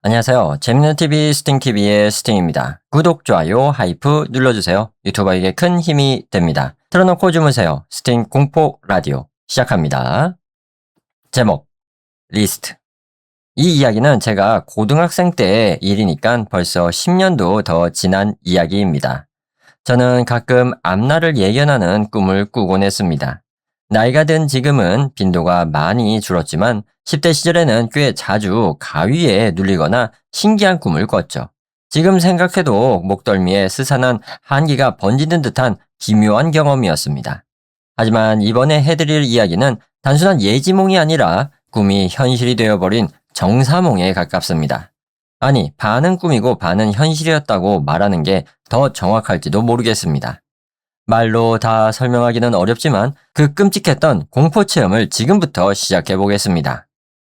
안녕하세요. 재밌는 TV 스팅TV의 스팅입니다. 구독, 좋아요, 하이프 눌러주세요. 유튜버에게 큰 힘이 됩니다. 틀어놓고 주무세요. 스팅 공포 라디오 시작합니다. 제목, 리스트. 이 이야기는 제가 고등학생 때의 일이니까 벌써 10년도 더 지난 이야기입니다. 저는 가끔 앞날을 예견하는 꿈을 꾸곤 했습니다. 나이가 든 지금은 빈도가 많이 줄었지만 10대 시절에는 꽤 자주 가위에 눌리거나 신기한 꿈을 꿨죠. 지금 생각해도 목덜미에 스산한 한기가 번지는 듯한 기묘한 경험이었습니다. 하지만 이번에 해드릴 이야기는 단순한 예지몽이 아니라 꿈이 현실이 되어버린 정사몽에 가깝습니다. 아니, 반은 꿈이고 반은 현실이었다고 말하는 게 더 정확할지도 모르겠습니다. 말로 다 설명하기는 어렵지만 그 끔찍했던 공포 체험을 지금부터 시작해 보겠습니다.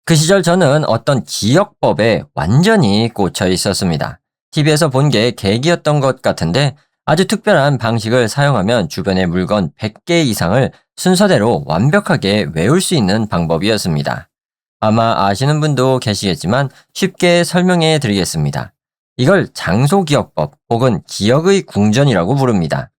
그 시절 저는 어떤 기억법에 완전히 꽂혀 있었습니다. TV에서 본 게 계기였던 것 같은데 아주 특별한 방식을 사용하면 주변의 물건 100개 이상을 순서대로 완벽하게 외울 수 있는 방법이었습니다. 아마 아시는 분도 계시겠지만 쉽게 설명해 드리겠습니다. 이걸 장소기억법 혹은 기억의 궁전이라고 부릅니다.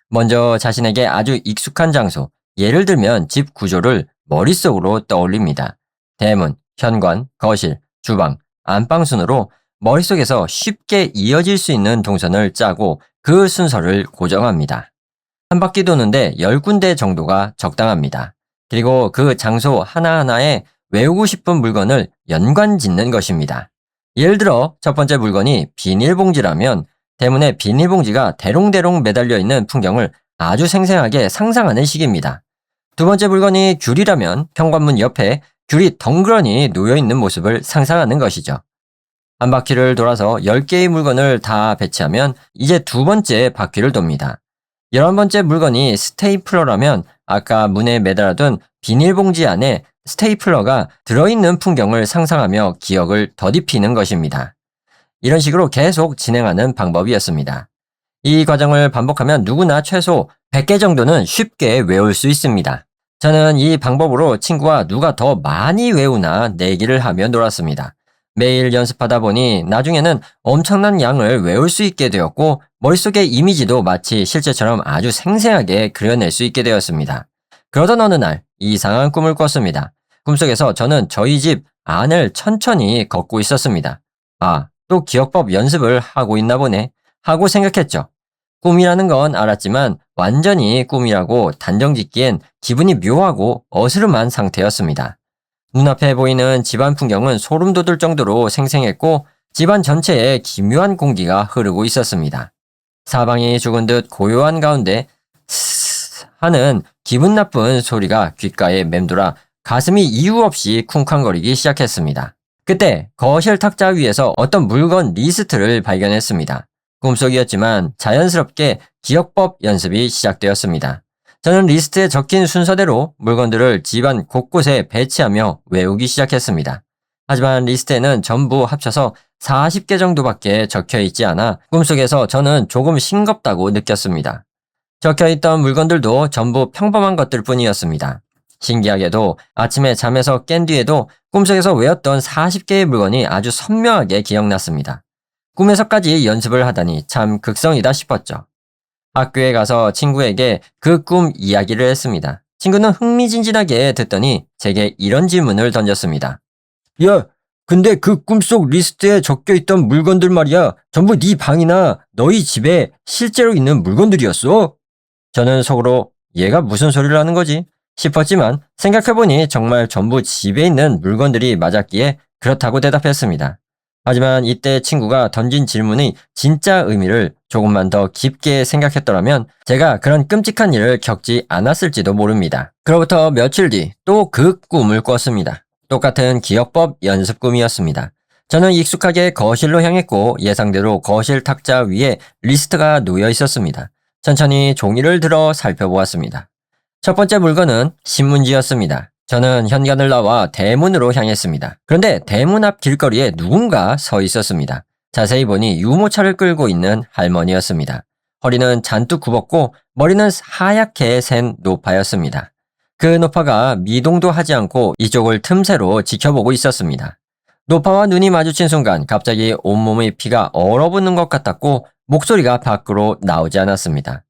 먼저 자신에게 아주 익숙한 장소, 예를 들면 집 구조를 머릿속으로 떠올립니다. 대문, 현관, 거실, 주방, 안방 순으로 머릿속에서 쉽게 이어질 수 있는 동선을 짜고 그 순서를 고정합니다. 한 바퀴 도는데 10군데 정도가 적당합니다. 그리고 그 장소 하나하나에 외우고 싶은 물건을 연관 짓는 것입니다. 예를 들어 첫 번째 물건이 비닐봉지라면 대문에 비닐봉지가 대롱대롱 매달려 있는 풍경을 아주 생생하게 상상하는 식입니다. 두 번째 물건이 귤이라면 현관문 옆에 귤이 덩그러니 놓여있는 모습을 상상하는 것이죠. 한 바퀴를 돌아서 10개의 물건을 다 배치하면 이제 두 번째 바퀴를 돕니다. 11번째 물건이 스테이플러라면 아까 문에 매달아둔 비닐봉지 안에 스테이플러가 들어있는 풍경을 상상하며 기억을 더딥히는 것입니다. 이런 식으로 계속 진행하는 방법이었습니다. 이 과정을 반복하면 누구나 최소 100개 정도는 쉽게 외울 수 있습니다. 저는 이 방법으로 친구와 누가 더 많이 외우나 내기를 하며 놀았습니다. 매일 연습하다 보니 나중에는 엄청난 양을 외울 수 있게 되었고 머릿속의 이미지도 마치 실제처럼 아주 생생하게 그려낼 수 있게 되었습니다. 그러던 어느 날 이상한 꿈을 꿨습니다. 꿈속에서 저는 저희 집 안을 천천히 걷고 있었습니다. 또 기억법 연습을 하고 있나 보네 하고 생각했죠. 꿈이라는 건 알았지만 완전히 꿈이라고 단정짓기엔 기분이 묘하고 어스름한 상태였습니다. 눈앞에 보이는 집안 풍경은 소름 돋을 정도로 생생했고 집안 전체에 기묘한 공기가 흐르고 있었습니다. 사방이 죽은 듯 고요한 가운데 스스스 하는 기분 나쁜 소리가 귓가에 맴돌아 가슴이 이유 없이 쿵쾅거리기 시작했습니다. 그때 거실 탁자 위에서 어떤 물건 리스트를 발견했습니다. 꿈속이었지만 자연스럽게 기억법 연습이 시작되었습니다. 저는 리스트에 적힌 순서대로 물건들을 집안 곳곳에 배치하며 외우기 시작했습니다. 하지만 리스트에는 전부 합쳐서 40개 정도밖에 적혀 있지 않아 꿈속에서 저는 조금 싱겁다고 느꼈습니다. 적혀 있던 물건들도 전부 평범한 것들 뿐이었습니다. 신기하게도 아침에 잠에서 깬 뒤에도 꿈속에서 외웠던 40개의 물건이 아주 선명하게 기억났습니다. 꿈에서까지 연습을 하다니 참 극성이다 싶었죠. 학교에 가서 친구에게 그 꿈 이야기를 했습니다. 친구는 흥미진진하게 듣더니 제게 이런 질문을 던졌습니다. 야, 근데 그 꿈속 리스트에 적혀있던 물건들 말이야, 전부 네 방이나 너희 집에 실제로 있는 물건들이었어? 저는 속으로 얘가 무슨 소리를 하는 거지? 싶었지만 생각해보니 정말 전부 집에 있는 물건들이 맞았기에 그렇다고 대답했습니다. 하지만 이때 친구가 던진 질문의 진짜 의미를 조금만 더 깊게 생각했더라면 제가 그런 끔찍한 일을 겪지 않았을지도 모릅니다. 그로부터 며칠 뒤 또 그 꿈을 꿨습니다. 똑같은 기억법 연습 꿈이었습니다. 저는 익숙하게 거실로 향했고 예상대로 거실 탁자 위에 리스트가 놓여 있었습니다. 천천히 종이를 들어 살펴보았습니다. 첫 번째 물건은 신문지였습니다. 저는 현관을 나와 대문으로 향했습니다. 그런데 대문 앞 길거리에 누군가 서 있었습니다. 자세히 보니 유모차를 끌고 있는 할머니였습니다. 허리는 잔뜩 굽었고 머리는 하얗게 센 노파였습니다. 그 노파가 미동도 하지 않고 이쪽을 틈새로 지켜보고 있었습니다. 노파와 눈이 마주친 순간 갑자기 온몸의 피가 얼어붙는 것 같았고 목소리가 밖으로 나오지 않았습니다.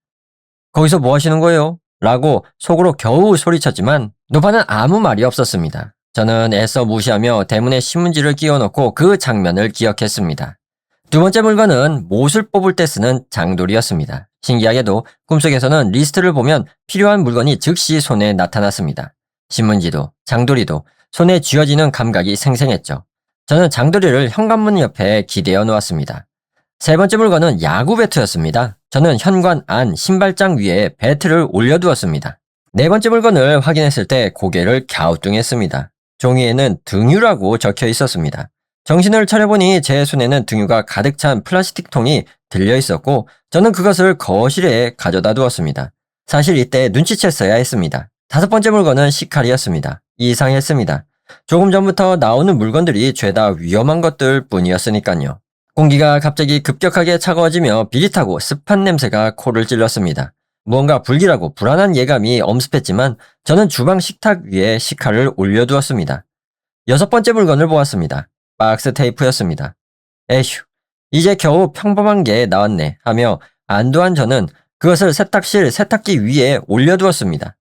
거기서 뭐 하시는 거예요? 라고 속으로 겨우 소리쳤지만 노파는 아무 말이 없었습니다. 저는 애써 무시하며 대문에 신문지를 끼워놓고 그 장면을 기억했습니다. 두 번째 물건은 못을 뽑을 때 쓰는 장돌이었습니다. 신기하게도 꿈속에서는 리스트를 보면 필요한 물건이 즉시 손에 나타났습니다. 신문지도 장돌이도 손에 쥐어지는 감각이 생생했죠. 저는 장돌이를 현관문 옆에 기대어 놓았습니다. 세 번째 물건은 야구 배트였습니다. 저는 현관 안 신발장 위에 배트를 올려두었습니다. 네 번째 물건을 확인했을 때 고개를 갸우뚱했습니다. 종이에는 등유라고 적혀 있었습니다. 정신을 차려보니 제 손에는 등유가 가득 찬 플라스틱 통이 들려 있었고 저는 그것을 거실에 가져다 두었습니다. 사실 이때 눈치챘어야 했습니다. 다섯 번째 물건은 식칼이었습니다. 이상했습니다. 조금 전부터 나오는 물건들이 죄다 위험한 것들 뿐이었으니까요. 공기가 갑자기 급격하게 차가워지며 비릿하고 습한 냄새가 코를 찔렀습니다. 무언가 불길하고 불안한 예감이 엄습했지만 저는 주방 식탁 위에 식칼을 올려두었습니다. 여섯 번째 물건을 보았습니다. 박스 테이프였습니다. 에휴, 이제 겨우 평범한 게 나왔네 하며 안도한 저는 그것을 세탁실 세탁기 위에 올려두었습니다.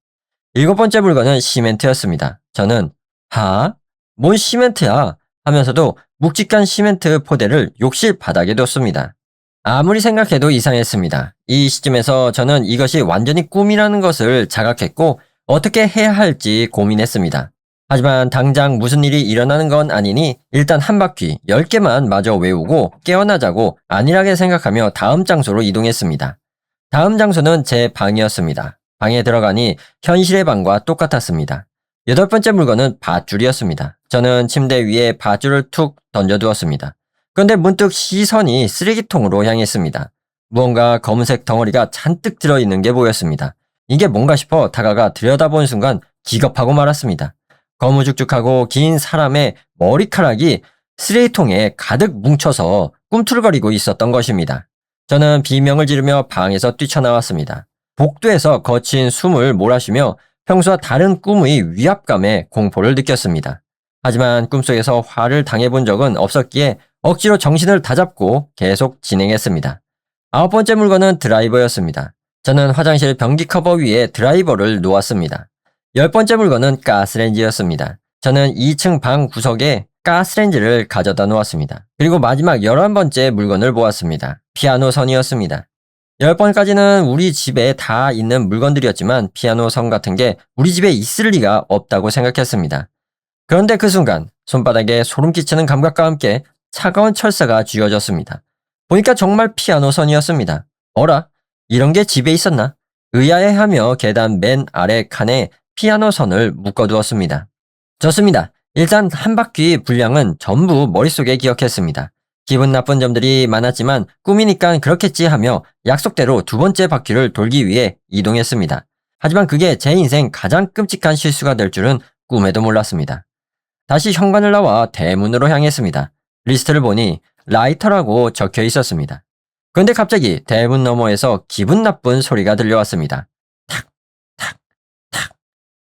일곱 번째 물건은 시멘트였습니다. 저는 뭔 시멘트야? 하면서도 묵직한 시멘트 포대를 욕실 바닥에 뒀습니다. 아무리 생각해도 이상했습니다. 이 시점에서 저는 이것이 완전히 꿈이라는 것을 자각했고 어떻게 해야 할지 고민했습니다. 하지만 당장 무슨 일이 일어나는 건 아니니 일단 한 바퀴 10개만 마저 외우고 깨어나자고 안일하게 생각하며 다음 장소로 이동했습니다. 다음 장소는 제 방이었습니다. 방에 들어가니 현실의 방과 똑같았습니다. 여덟 번째 물건은 밧줄이었습니다. 저는 침대 위에 밧줄을 툭 던져두었습니다. 그런데 문득 시선이 쓰레기통으로 향했습니다. 무언가 검은색 덩어리가 잔뜩 들어있는 게 보였습니다. 이게 뭔가 싶어 다가가 들여다본 순간 기겁하고 말았습니다. 거무죽죽하고 긴 사람의 머리카락이 쓰레기통에 가득 뭉쳐서 꿈틀거리고 있었던 것입니다. 저는 비명을 지르며 방에서 뛰쳐나왔습니다. 복도에서 거친 숨을 몰아쉬며 평소와 다른 꿈의 위압감에 공포를 느꼈습니다. 하지만 꿈속에서 화를 당해본 적은 없었기에 억지로 정신을 다잡고 계속 진행했습니다. 아홉 번째 물건은 드라이버였습니다. 저는 화장실 변기 커버 위에 드라이버를 놓았습니다. 열 번째 물건은 가스레인지였습니다. 저는 2층 방 구석에 가스레인지를 가져다 놓았습니다. 그리고 마지막 11번째 물건을 보았습니다. 피아노 선이었습니다. 10번까지는 우리 집에 다 있는 물건들이었지만 피아노 선 같은 게 우리 집에 있을 리가 없다고 생각했습니다. 그런데 그 순간 손바닥에 소름 끼치는 감각과 함께 차가운 철사가 쥐어졌습니다. 보니까 정말 피아노 선이었습니다. 어라? 이런 게 집에 있었나? 의아해하며 계단 맨 아래 칸에 피아노 선을 묶어두었습니다. 좋습니다. 일단 한 바퀴 분량은 전부 머릿속에 기억했습니다. 기분 나쁜 점들이 많았지만 꿈이니까 그렇겠지 하며 약속대로 두 번째 바퀴를 돌기 위해 이동했습니다. 하지만 그게 제 인생 가장 끔찍한 실수가 될 줄은 꿈에도 몰랐습니다. 다시 현관을 나와 대문으로 향했습니다. 리스트를 보니 라이터라고 적혀 있었습니다. 그런데 갑자기 대문 너머에서 기분 나쁜 소리가 들려왔습니다. 탁, 탁, 탁.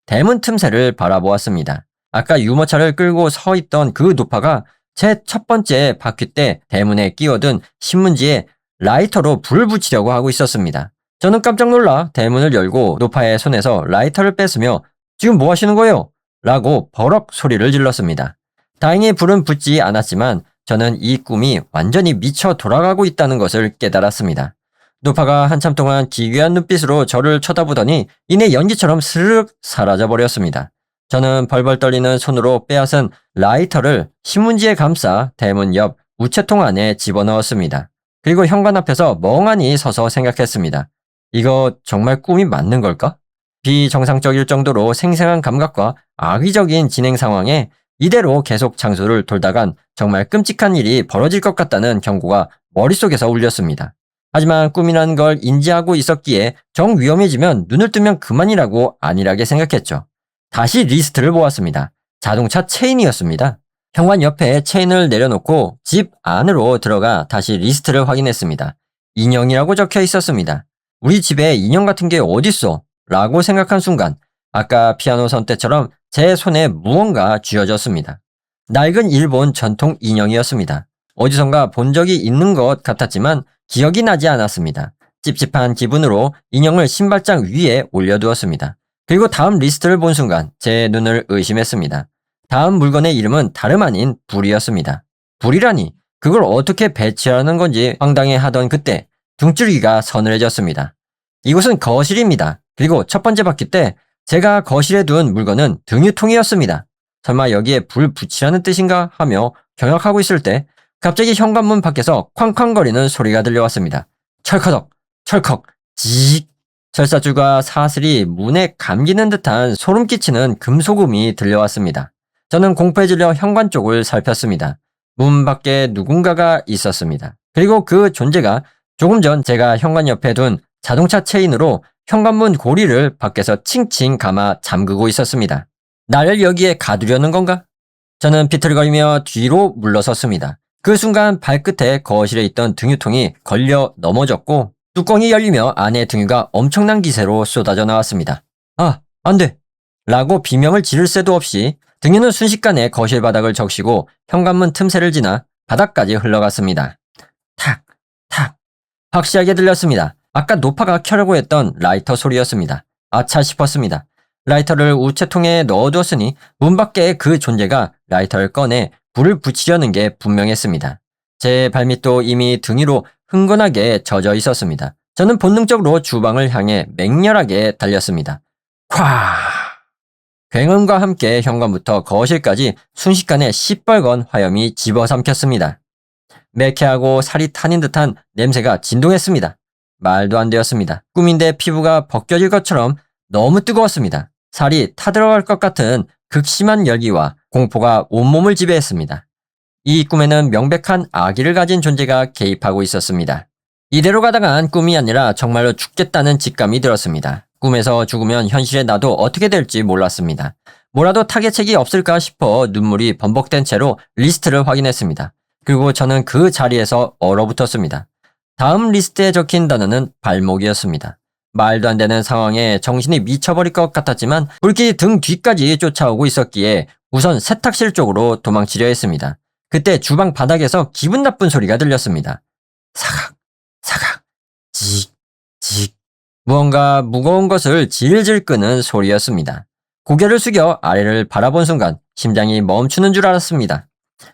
대문 틈새를 바라보았습니다. 아까 유모차를 끌고 서 있던 그 노파가 제 첫 번째 바퀴 때 대문에 끼워둔 신문지에 라이터로 불을 붙이려고 하고 있었습니다. 저는 깜짝 놀라 대문을 열고 노파의 손에서 라이터를 뺐으며 지금 뭐 하시는 거예요? 라고 버럭 소리를 질렀습니다. 다행히 불은 붙지 않았지만 저는 이 꿈이 완전히 미쳐 돌아가고 있다는 것을 깨달았습니다. 노파가 한참 동안 기괴한 눈빛으로 저를 쳐다보더니 이내 연기처럼 스르륵 사라져버렸습니다. 저는 벌벌 떨리는 손으로 빼앗은 라이터를 신문지에 감싸 대문 옆 우체통 안에 집어넣었습니다. 그리고 현관 앞에서 멍하니 서서 생각했습니다. 이거 정말 꿈이 맞는 걸까? 비정상적일 정도로 생생한 감각과 악의적인 진행 상황에 이대로 계속 장소를 돌다간 정말 끔찍한 일이 벌어질 것 같다는 경고가 머릿속에서 울렸습니다. 하지만 꿈이라는 걸 인지하고 있었기에 정 위험해지면 눈을 뜨면 그만이라고 안일하게 생각했죠. 다시 리스트를 보았습니다. 자동차 체인이었습니다. 현관 옆에 체인을 내려놓고 집 안으로 들어가 다시 리스트를 확인했습니다. 인형이라고 적혀 있었습니다. 우리 집에 인형 같은 게 어딨어? 라고 생각한 순간 아까 피아노 선 때처럼 제 손에 무언가 쥐어졌습니다. 낡은 일본 전통 인형이었습니다. 어디선가 본 적이 있는 것 같았지만 기억이 나지 않았습니다. 찝찝한 기분으로 인형을 신발장 위에 올려두었습니다. 그리고 다음 리스트를 본 순간 제 눈을 의심했습니다. 다음 물건의 이름은 다름 아닌 불이었습니다. 불이라니 그걸 어떻게 배치하는 건지 황당해하던 그때 등줄기가 서늘해졌습니다. 이곳은 거실입니다. 그리고 첫 번째 바퀴 때 제가 거실에 둔 물건은 등유통이었습니다. 설마 여기에 불 붙이라는 뜻인가 하며 경악하고 있을 때 갑자기 현관문 밖에서 쾅쾅거리는 소리가 들려왔습니다. 철커덕, 철컥, 지익. 철사줄과 사슬이 문에 감기는 듯한 소름 끼치는 금소금이 들려왔습니다. 저는 공포에 질려 현관 쪽을 살폈습니다. 문 밖에 누군가가 있었습니다. 그리고 그 존재가 조금 전 제가 현관 옆에 둔 자동차 체인으로 현관문 고리를 밖에서 칭칭 감아 잠그고 있었습니다. 나를 여기에 가두려는 건가? 저는 비틀거리며 뒤로 물러섰습니다. 그 순간 발끝에 거실에 있던 등유통이 걸려 넘어졌고 뚜껑이 열리며 안에 등유가 엄청난 기세로 쏟아져 나왔습니다. 아, 안 돼! 라고 비명을 지를 새도 없이 등유는 순식간에 거실 바닥을 적시고 현관문 틈새를 지나 바닥까지 흘러갔습니다. 탁, 탁. 확실하게 들렸습니다. 아까 노파가 켜려고 했던 라이터 소리였습니다. 아차 싶었습니다. 라이터를 우체통에 넣어두었으니 문 밖에 그 존재가 라이터를 꺼내 불을 붙이려는 게 분명했습니다. 제 발밑도 이미 등위로 흥건하게 젖어 있었습니다. 저는 본능적으로 주방을 향해 맹렬하게 달렸습니다. 콱! 굉음과 함께 현관부터 거실까지 순식간에 시뻘건 화염이 집어삼켰습니다. 매캐하고 살이 타는 듯한 냄새가 진동했습니다. 말도 안 되었습니다. 꿈인데 피부가 벗겨질 것처럼 너무 뜨거웠습니다. 살이 타들어갈 것 같은 극심한 열기와 공포가 온몸을 지배했습니다. 이 꿈에는 명백한 악의를 가진 존재가 개입하고 있었습니다. 이대로 가다간 꿈이 아니라 정말로 죽겠다는 직감이 들었습니다. 꿈에서 죽으면 현실에 나도 어떻게 될지 몰랐습니다. 뭐라도 타겟책이 없을까 싶어 눈물이 범벅된 채로 리스트를 확인했습니다. 그리고 저는 그 자리에서 얼어붙었습니다. 다음 리스트에 적힌 단어는 발목이었습니다. 말도 안 되는 상황에 정신이 미쳐버릴 것 같았지만 불길이 등 뒤까지 쫓아오고 있었기에 우선 세탁실 쪽으로 도망치려 했습니다. 그때 주방 바닥에서 기분 나쁜 소리가 들렸습니다. 사각, 사각, 직, 직. 무언가 무거운 것을 질질 끄는 소리였습니다. 고개를 숙여 아래를 바라본 순간 심장이 멈추는 줄 알았습니다.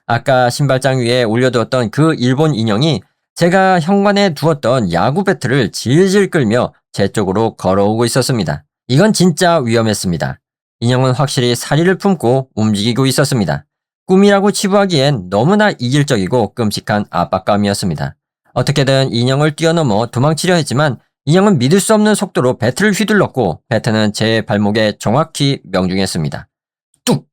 아까 신발장 위에 올려두었던 그 일본 인형이 제가 현관에 두었던 야구 배트를 질질 끌며 제 쪽으로 걸어오고 있었습니다. 이건 진짜 위험했습니다. 인형은 확실히 사리를 품고 움직이고 있었습니다. 꿈이라고 치부하기엔 너무나 이질적이고 끔찍한 압박감이었습니다. 어떻게든 인형을 뛰어넘어 도망치려 했지만 인형은 믿을 수 없는 속도로 배트를 휘둘렀고 배트는 제 발목에 정확히 명중했습니다. 뚝!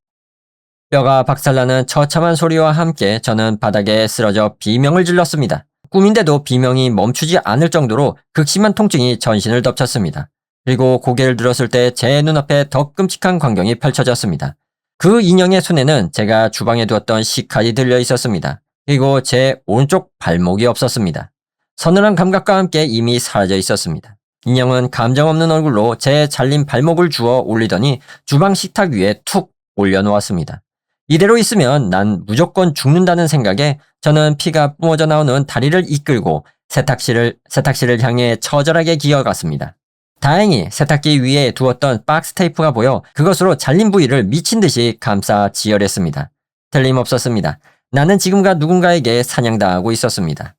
뼈가 박살나는 처참한 소리와 함께 저는 바닥에 쓰러져 비명을 질렀습니다. 꿈인데도 비명이 멈추지 않을 정도로 극심한 통증이 전신을 덮쳤습니다. 그리고 고개를 들었을 때 제 눈앞에 더 끔찍한 광경이 펼쳐졌습니다. 그 인형의 손에는 제가 주방에 두었던 식칼이 들려 있었습니다. 그리고 제 오른쪽 발목이 없었습니다. 서늘한 감각과 함께 이미 사라져 있었습니다. 인형은 감정 없는 얼굴로 제 잘린 발목을 주워 올리더니 주방 식탁 위에 툭 올려놓았습니다. 이대로 있으면 난 무조건 죽는다는 생각에 저는 피가 뿜어져 나오는 다리를 이끌고 세탁실을 향해 처절하게 기어갔습니다. 다행히 세탁기 위에 두었던 박스 테이프가 보여 그것으로 잘린 부위를 미친 듯이 감싸 지혈했습니다. 틀림없었습니다. 나는 지금과 누군가에게 사냥당하고 있었습니다.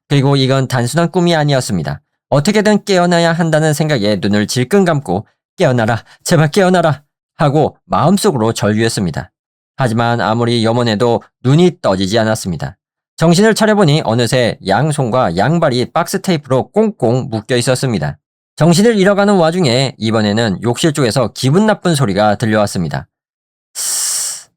그리고 이건 단순한 꿈이 아니었습니다. 어떻게든 깨어나야 한다는 생각에 눈을 질끈 감고 깨어나라, 제발 깨어나라 하고 마음속으로 절규했습니다. 하지만 아무리 염원해도 눈이 떠지지 않았습니다. 정신을 차려보니 어느새 양손과 양발이 박스 테이프로 꽁꽁 묶여 있었습니다. 정신을 잃어가는 와중에 이번에는 욕실 쪽에서 기분 나쁜 소리가 들려왔습니다. 스스스,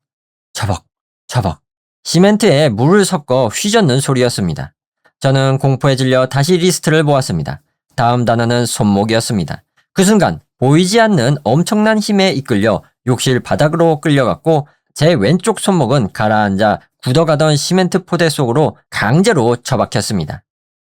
처벅, 처벅. 시멘트에 물을 섞어 휘젓는 소리였습니다. 저는 공포에 질려 다시 리스트를 보았습니다. 다음 단어는 손목이었습니다. 그 순간 보이지 않는 엄청난 힘에 이끌려 욕실 바닥으로 끌려갔고 제 왼쪽 손목은 가라앉아 굳어가던 시멘트 포대 속으로 강제로 처박혔습니다.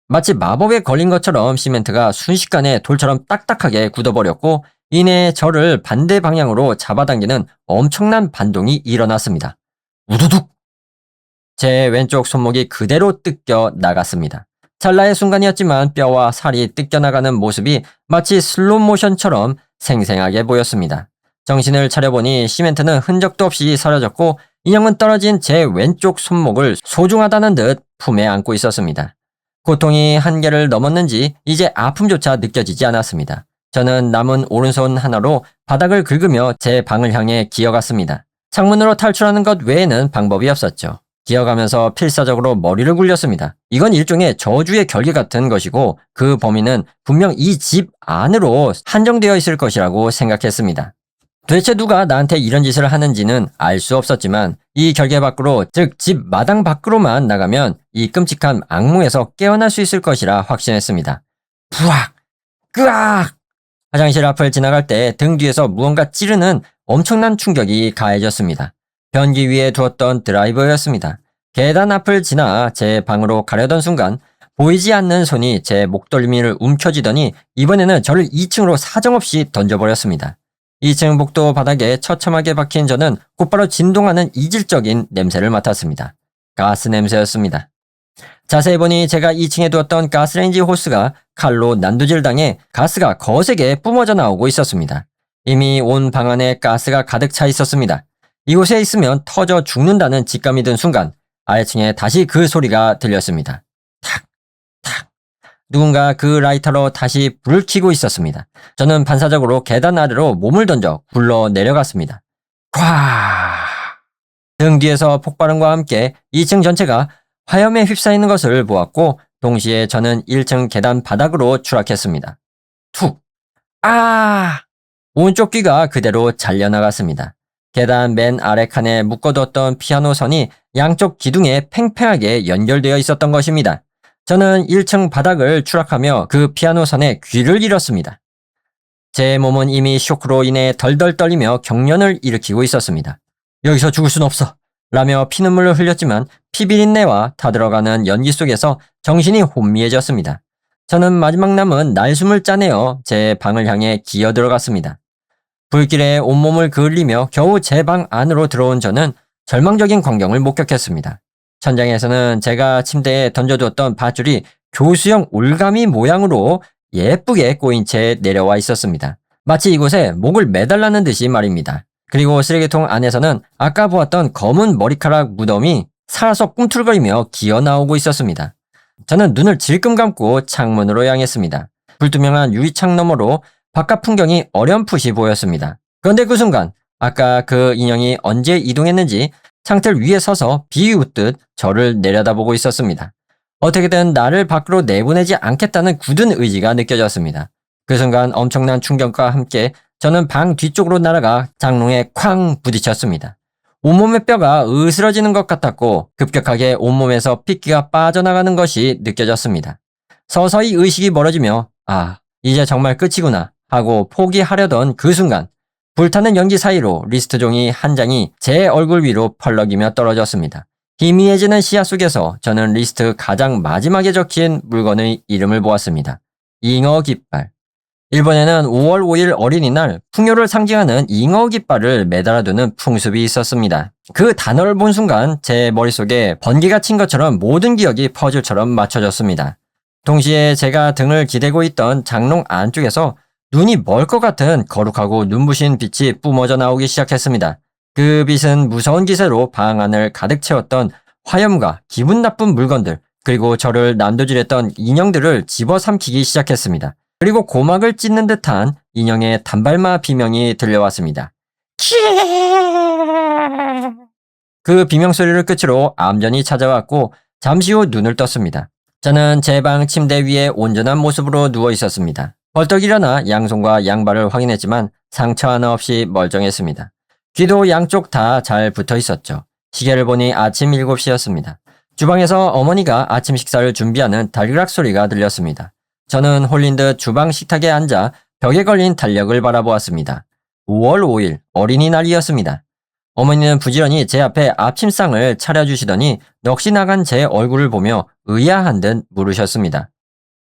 마치 마법에 걸린 것처럼 시멘트가 순식간에 돌처럼 딱딱하게 굳어버렸고 이내 저를 반대 방향으로 잡아당기는 엄청난 반동이 일어났습니다. 우두둑! 제 왼쪽 손목이 그대로 뜯겨 나갔습니다. 찰나의 순간이었지만 뼈와 살이 뜯겨나가는 모습이 마치 슬롯 모션처럼 생생하게 보였습니다. 정신을 차려보니 시멘트는 흔적도 없이 사라졌고 인형은 떨어진 제 왼쪽 손목을 소중하다는 듯 품에 안고 있었습니다. 고통이 한계를 넘었는지 이제 아픔조차 느껴지지 않았습니다. 저는 남은 오른손 하나로 바닥을 긁으며 제 방을 향해 기어갔습니다. 창문으로 탈출하는 것 외에는 방법이 없었죠. 기어가면서 필사적으로 머리를 굴렸습니다. 이건 일종의 저주의 결계 같은 것이고 그 범인은 분명 이 집 안으로 한정되어 있을 것이라고 생각했습니다. 도대체 누가 나한테 이런 짓을 하는지는 알 수 없었지만 이 결계 밖으로, 즉 집 마당 밖으로만 나가면 이 끔찍한 악몽에서 깨어날 수 있을 것이라 확신했습니다. 부악! 끄악! 화장실 앞을 지나갈 때 등 뒤에서 무언가 찌르는 엄청난 충격이 가해졌습니다. 변기 위에 두었던 드라이버였습니다. 계단 앞을 지나 제 방으로 가려던 순간 보이지 않는 손이 제 목덜미를 움켜쥐더니 이번에는 저를 2층으로 사정없이 던져버렸습니다. 2층 복도 바닥에 처참하게 박힌 저는 곧바로 진동하는 이질적인 냄새를 맡았습니다. 가스 냄새였습니다. 자세히 보니 제가 2층에 두었던 가스레인지 호스가 칼로 난도질당해 가스가 거세게 뿜어져 나오고 있었습니다. 이미 온 방 안에 가스가 가득 차 있었습니다. 이곳에 있으면 터져 죽는다는 직감이 든 순간 아래층에 다시 그 소리가 들렸습니다. 탁, 탁. 누군가 그 라이터로 다시 불을 켜고 있었습니다. 저는 반사적으로 계단 아래로 몸을 던져 굴러 내려갔습니다. 콱! 등 뒤에서 폭발음과 함께 2층 전체가 화염에 휩싸이는 것을 보았고 동시에 저는 1층 계단 바닥으로 추락했습니다. 툭! 아! 오른쪽 귀가 그대로 잘려나갔습니다. 계단 맨 아래 칸에 묶어뒀던 피아노 선이 양쪽 기둥에 팽팽하게 연결되어 있었던 것입니다. 저는 1층 바닥을 추락하며 그 피아노 선에 귀를 잃었습니다. 제 몸은 이미 쇼크로 인해 덜덜 떨리며 경련을 일으키고 있었습니다. 여기서 죽을 순 없어! 라며 피눈물을 흘렸지만 피비린내와 타들어가는 연기 속에서 정신이 혼미해졌습니다. 저는 마지막 남은 날숨을 짜내어 제 방을 향해 기어 들어갔습니다. 불길에 온몸을 그을리며 겨우 제 방 안으로 들어온 저는 절망적인 광경을 목격했습니다. 천장에서는 제가 침대에 던져두었던 밧줄이 교수형 올가미 모양으로 예쁘게 꼬인 채 내려와 있었습니다. 마치 이곳에 목을 매달라는 듯이 말입니다. 그리고 쓰레기통 안에서는 아까 보았던 검은 머리카락 무덤이 살아서 꿈틀거리며 기어 나오고 있었습니다. 저는 눈을 질끔 감고 창문으로 향했습니다. 불투명한 유리창 너머로 바깥 풍경이 어렴풋이 보였습니다. 그런데 그 순간 아까 그 인형이 언제 이동했는지 창틀 위에 서서 비웃듯 저를 내려다보고 있었습니다. 어떻게든 나를 밖으로 내보내지 않겠다는 굳은 의지가 느껴졌습니다. 그 순간 엄청난 충격과 함께 저는 방 뒤쪽으로 날아가 장롱에 쾅 부딪혔습니다. 온몸의 뼈가 으스러지는 것 같았고 급격하게 온몸에서 핏기가 빠져나가는 것이 느껴졌습니다. 서서히 의식이 멀어지며 이제 정말 끝이구나 하고 포기하려던 그 순간 불타는 연기 사이로 리스트 종이 한 장이 제 얼굴 위로 펄럭이며 떨어졌습니다. 희미해지는 시야 속에서 저는 리스트 가장 마지막에 적힌 물건의 이름을 보았습니다. 잉어 깃발. 일본에는 5월 5일 어린이날 풍요를 상징하는 잉어 깃발을 매달아두는 풍습이 있었습니다. 그 단어를 본 순간 제 머릿속에 번개가 친 것처럼 모든 기억이 퍼즐처럼 맞춰졌습니다. 동시에 제가 등을 기대고 있던 장롱 안쪽에서 눈이 멀 것 같은 거룩하고 눈부신 빛이 뿜어져 나오기 시작했습니다. 그 빛은 무서운 기세로 방 안을 가득 채웠던 화염과 기분 나쁜 물건들, 그리고 저를 난도질했던 인형들을 집어삼키기 시작했습니다. 그리고 고막을 찢는 듯한 인형의 단발마 비명이 들려왔습니다. 그 비명 소리를 끝으로 암전이 찾아왔고 잠시 후 눈을 떴습니다. 저는 제 방 침대 위에 온전한 모습으로 누워 있었습니다. 벌떡 일어나 양손과 양발을 확인했지만 상처 하나 없이 멀쩡했습니다. 귀도 양쪽 다 잘 붙어 있었죠. 시계를 보니 아침 7시였습니다. 주방에서 어머니가 아침 식사를 준비하는 달그락 소리가 들렸습니다. 저는 홀린 듯 주방 식탁에 앉아 벽에 걸린 달력을 바라보았습니다. 5월 5일 어린이날이었습니다. 어머니는 부지런히 제 앞에 아침상을 차려주시더니 넋이 나간 제 얼굴을 보며 의아한 듯 물으셨습니다.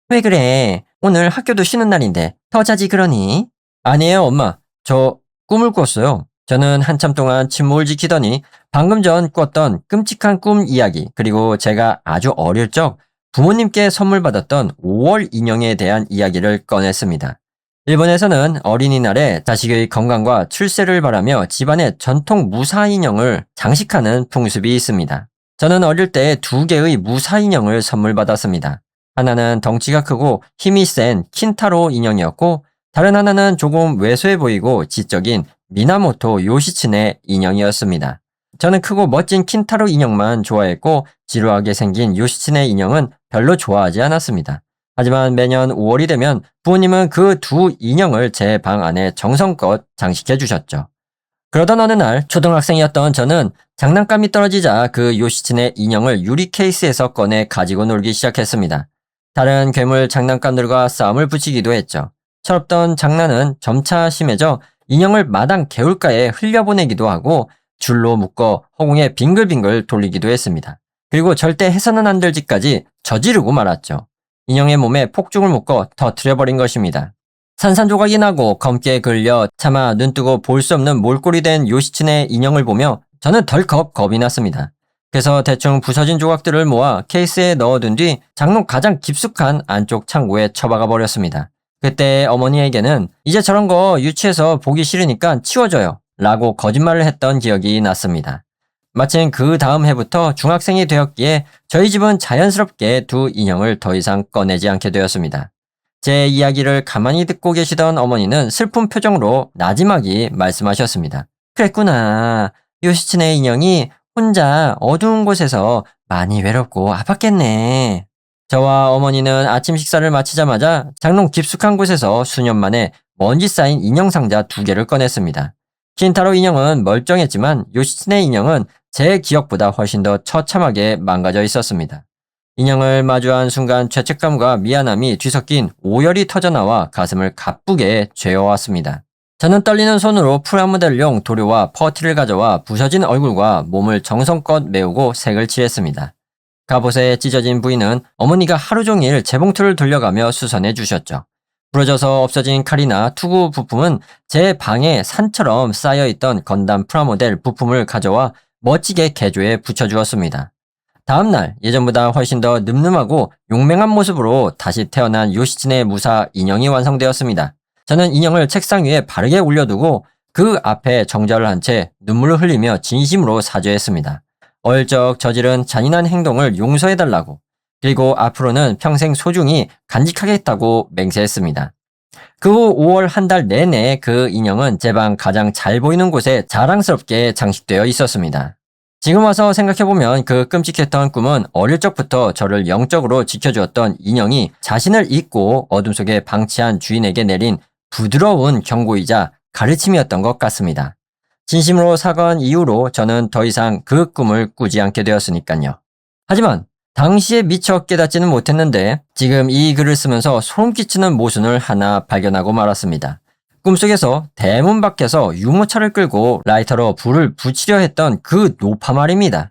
왜 그래? 오늘 학교도 쉬는 날인데 더 자지 그러니? 아니에요, 엄마. 저 꿈을 꿨어요. 저는 한참 동안 침묵을 지키더니 방금 전 꿨던 끔찍한 꿈 이야기, 그리고 제가 아주 어릴 적 부모님께 선물 받았던 5월 인형에 대한 이야기를 꺼냈습니다. 일본에서는 어린이날에 자식의 건강과 출세를 바라며 집안의 전통 무사 인형을 장식하는 풍습이 있습니다. 저는 어릴 때 2개의 무사 인형을 선물 받았습니다. 하나는 덩치가 크고 힘이 센 킨타로 인형이었고, 다른 하나는 조금 왜소해 보이고 지적인 미나모토 요시츠네 인형이었습니다. 저는 크고 멋진 킨타로 인형만 좋아했고, 지루하게 생긴 요시츠네 인형은 별로 좋아하지 않았습니다. 하지만 매년 5월이 되면 부모님은 그 2 인형을 제 방 안에 정성껏 장식해 주셨죠. 그러던 어느 날 초등학생이었던 저는 장난감이 떨어지자 그 요시츠네 인형을 유리 케이스에서 꺼내 가지고 놀기 시작했습니다. 다른 괴물 장난감들과 싸움을 붙이기도 했죠. 철없던 장난은 점차 심해져 인형을 마당 개울가에 흘려보내기도 하고, 줄로 묶어 허공에 빙글빙글 돌리기도 했습니다. 그리고 절대 해서는 안 될 짓까지 저지르고 말았죠. 인형의 몸에 폭죽을 묶어 터뜨려버린 것입니다. 산산조각이 나고 검게 걸려 차마 눈뜨고 볼 수 없는 몰골이 된 요시츠네 인형을 보며 저는 덜컥 겁이 났습니다. 그래서 대충 부서진 조각들을 모아 케이스에 넣어둔 뒤 장롱 가장 깊숙한 안쪽 창고에 처박아 버렸습니다. 그때 어머니에게는 이제 저런 거 유치해서 보기 싫으니까 치워줘요 라고 거짓말을 했던 기억이 났습니다. 마침 그 다음 해부터 중학생이 되었기에 저희 집은 자연스럽게 2 인형을 더 이상 꺼내지 않게 되었습니다. 제 이야기를 가만히 듣고 계시던 어머니는 슬픈 표정으로 나지막이 말씀하셨습니다. 그랬구나. 요시츠네 인형이 혼자 어두운 곳에서 많이 외롭고 아팠겠네. 저와 어머니는 아침 식사를 마치자마자 장롱 깊숙한 곳에서 수년 만에 먼지 쌓인 인형 상자 2개를 꺼냈습니다. 킨타로 인형은 멀쩡했지만 요시츠네 인형은 제 기억보다 훨씬 더 처참하게 망가져 있었습니다. 인형을 마주한 순간 죄책감과 미안함이 뒤섞인 오열이 터져나와 가슴을 가쁘게 죄어왔습니다. 저는 떨리는 손으로 프라모델용 도료와 퍼티를 가져와 부서진 얼굴과 몸을 정성껏 메우고 색을 칠했습니다. 갑옷의 찢어진 부위는 어머니가 하루 종일 재봉틀을 돌려가며 수선해 주셨죠. 부러져서 없어진 칼이나 투구 부품은 제 방에 산처럼 쌓여있던 건담 프라모델 부품을 가져와 멋지게 개조해 붙여주었습니다. 다음날 예전보다 훨씬 더 늠름하고 용맹한 모습으로 다시 태어난 요시츠네 무사 인형이 완성되었습니다. 저는 인형을 책상 위에 바르게 올려두고 그 앞에 정절을 한 채 눈물을 흘리며 진심으로 사죄했습니다. 어릴 적 저지른 잔인한 행동을 용서해달라고, 그리고 앞으로는 평생 소중히 간직하겠다고 맹세했습니다. 그 후 5월 한 달 내내 그 인형은 제 방 가장 잘 보이는 곳에 자랑스럽게 장식되어 있었습니다. 지금 와서 생각해보면 그 끔찍했던 꿈은 어릴 적부터 저를 영적으로 지켜주었던 인형이 자신을 잊고 어둠 속에 방치한 주인에게 내린 부드러운 경고이자 가르침이었던 것 같습니다. 진심으로 사과한 이후로 저는 더 이상 그 꿈을 꾸지 않게 되었으니까요. 하지만 당시에 미처 깨닫지는 못했는데 지금 이 글을 쓰면서 소름 끼치는 모순을 하나 발견하고 말았습니다. 꿈속에서 대문 밖에서 유모차를 끌고 라이터로 불을 붙이려 했던 그 노파 말입니다.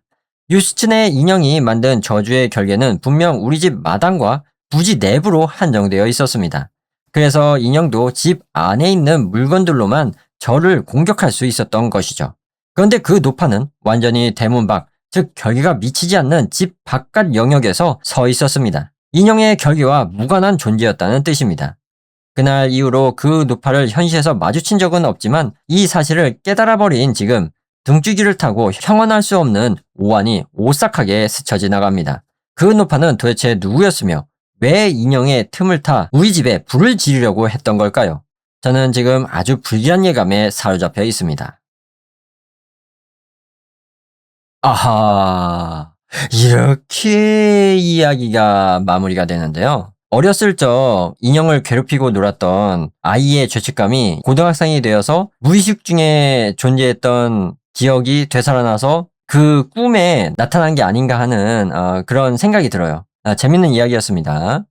요시츠네 인형이 만든 저주의 결계는 분명 우리 집 마당과 부지 내부로 한정되어 있었습니다. 그래서 인형도 집 안에 있는 물건들로만 저를 공격할 수 있었던 것이죠. 그런데 그 노파는 완전히 대문 밖, 즉 결계가 미치지 않는 집 바깥 영역에서 서 있었습니다. 인형의 결계와 무관한 존재였다는 뜻입니다. 그날 이후로 그 노파를 현실에서 마주친 적은 없지만 이 사실을 깨달아버린 지금 등줄기를 타고 형언할 수 없는 오한이 오싹하게 스쳐 지나갑니다. 그 노파는 도대체 누구였으며 왜 인형의 틈을 타 우리 집에 불을 지르려고 했던 걸까요? 저는 지금 아주 불길한 예감에 사로잡혀 있습니다. 아하, 이렇게 이야기가 마무리가 되는데요. 어렸을 적 인형을 괴롭히고 놀았던 아이의 죄책감이 고등학생이 되어서 무의식 중에 존재했던 기억이 되살아나서 그 꿈에 나타난 게 아닌가 하는 그런 생각이 들어요. 재밌는 이야기였습니다.